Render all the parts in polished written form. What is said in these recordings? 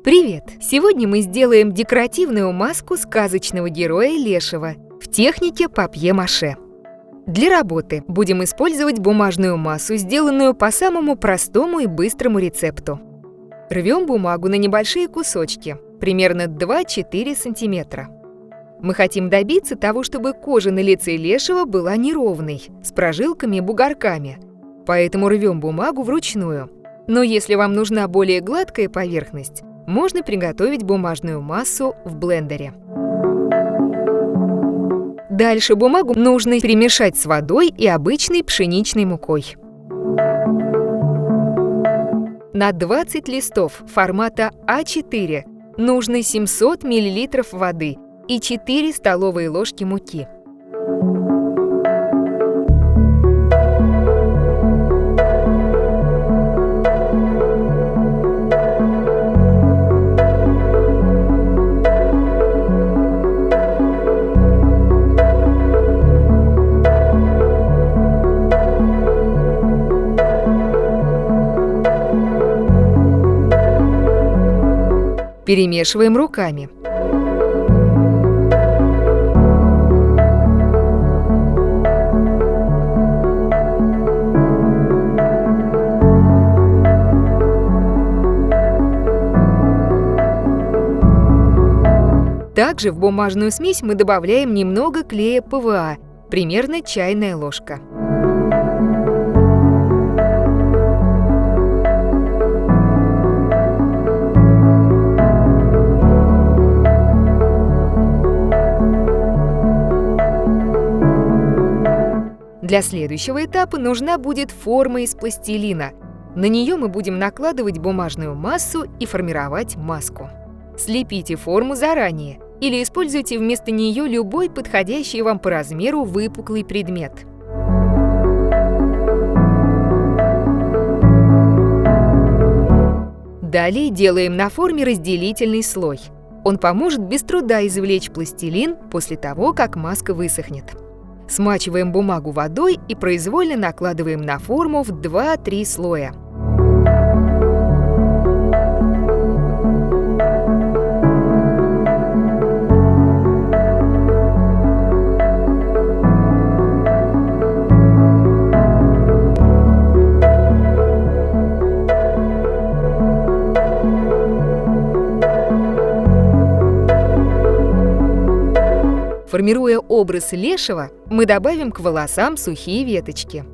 Привет! Сегодня мы сделаем декоративную маску сказочного героя Лешего в технике папье-маше. Для работы будем использовать бумажную массу, сделанную по самому простому и быстрому рецепту. Рвем бумагу на небольшие кусочки, примерно 2-4 см. Мы хотим добиться того, чтобы кожа на лице Лешего была неровной, с прожилками и бугорками, поэтому рвем бумагу вручную. Но если вам нужна более гладкая поверхность, можно приготовить бумажную массу в блендере. Дальше бумагу нужно перемешать с водой и обычной пшеничной мукой. На 20 листов формата А4 нужно 700 мл воды и 4 столовые ложки муки. Перемешиваем руками. Также в бумажную смесь мы добавляем немного клея ПВА, примерно чайная ложка. Для следующего этапа нужна будет форма из пластилина. На нее мы будем накладывать бумажную массу и формировать маску. Слепите форму заранее или используйте вместо нее любой подходящий вам по размеру выпуклый предмет. Далее делаем на форме разделительный слой. Он поможет без труда извлечь пластилин после того, как маска высохнет. Смачиваем бумагу водой и произвольно накладываем на форму в 2-3 слоя. Формируя образ Лешего, мы добавим к волосам сухие веточки.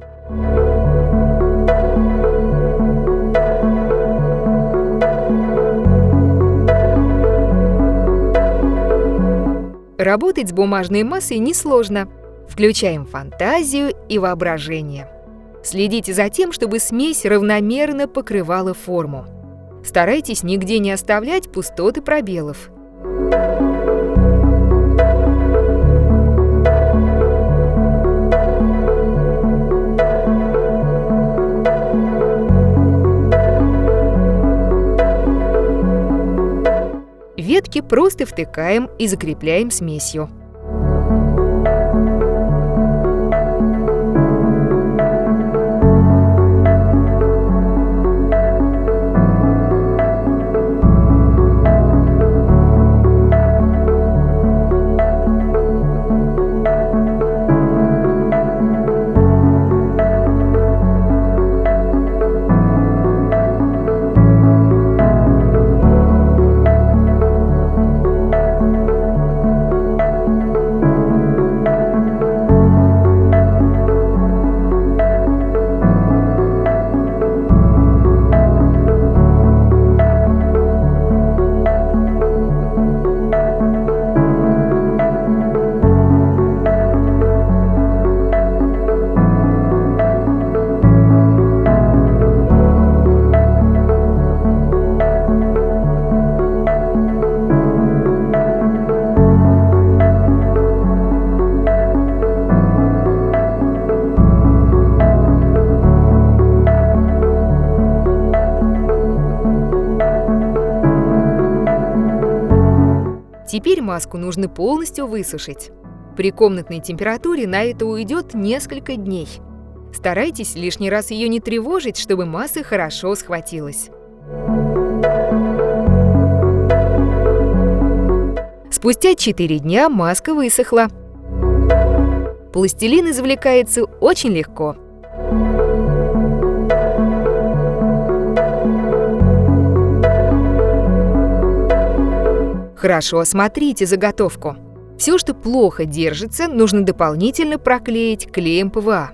Работать с бумажной массой несложно. Включаем фантазию и воображение. Следите за тем, чтобы смесь равномерно покрывала форму. Старайтесь нигде не оставлять пустот и пробелов. Ветки просто втыкаем и закрепляем смесью. Теперь маску нужно полностью высушить. При комнатной температуре на это уйдет несколько дней. Старайтесь лишний раз ее не тревожить, чтобы масса хорошо схватилась. Спустя 4 дня маска высохла. Пластилин извлекается очень легко. Хорошо осмотрите заготовку. Все, что плохо держится, нужно дополнительно проклеить клеем ПВА.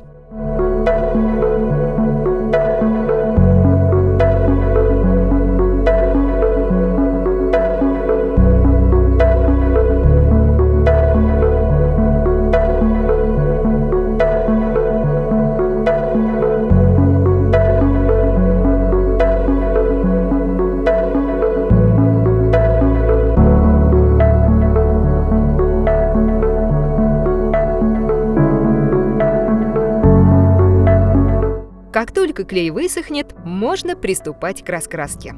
Как только клей высохнет, можно приступать к раскраске.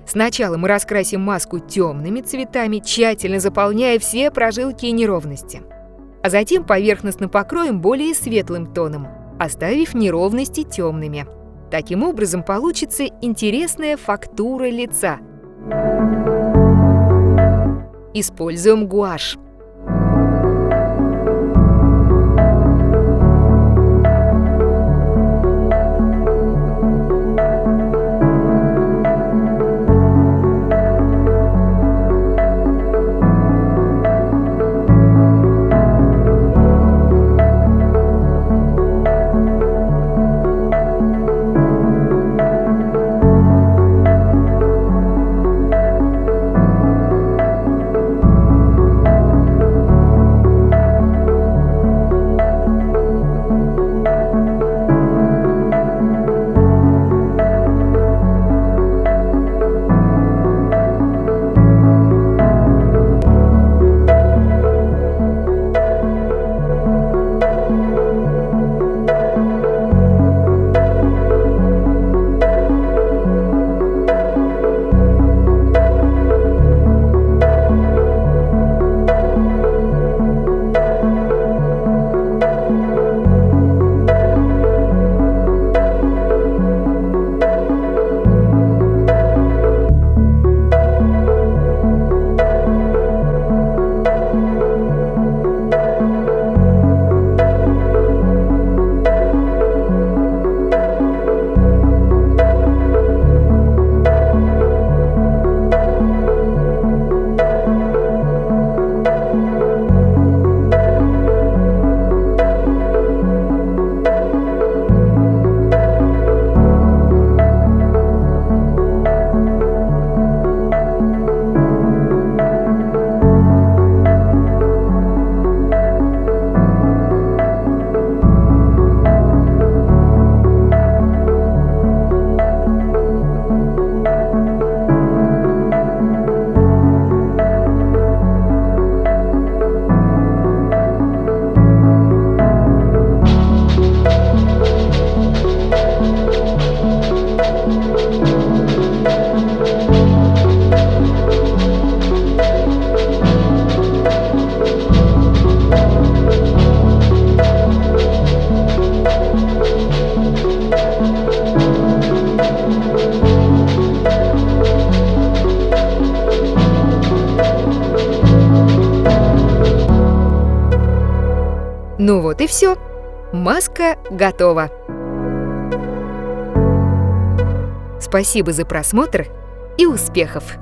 Сначала мы раскрасим маску темными цветами, тщательно заполняя все прожилки и неровности. А затем поверхностно покроем более светлым тоном, оставив неровности темными. Таким образом получится интересная фактура лица. Используем гуашь. Ну вот и все. Маска готова. Спасибо за просмотр и успехов!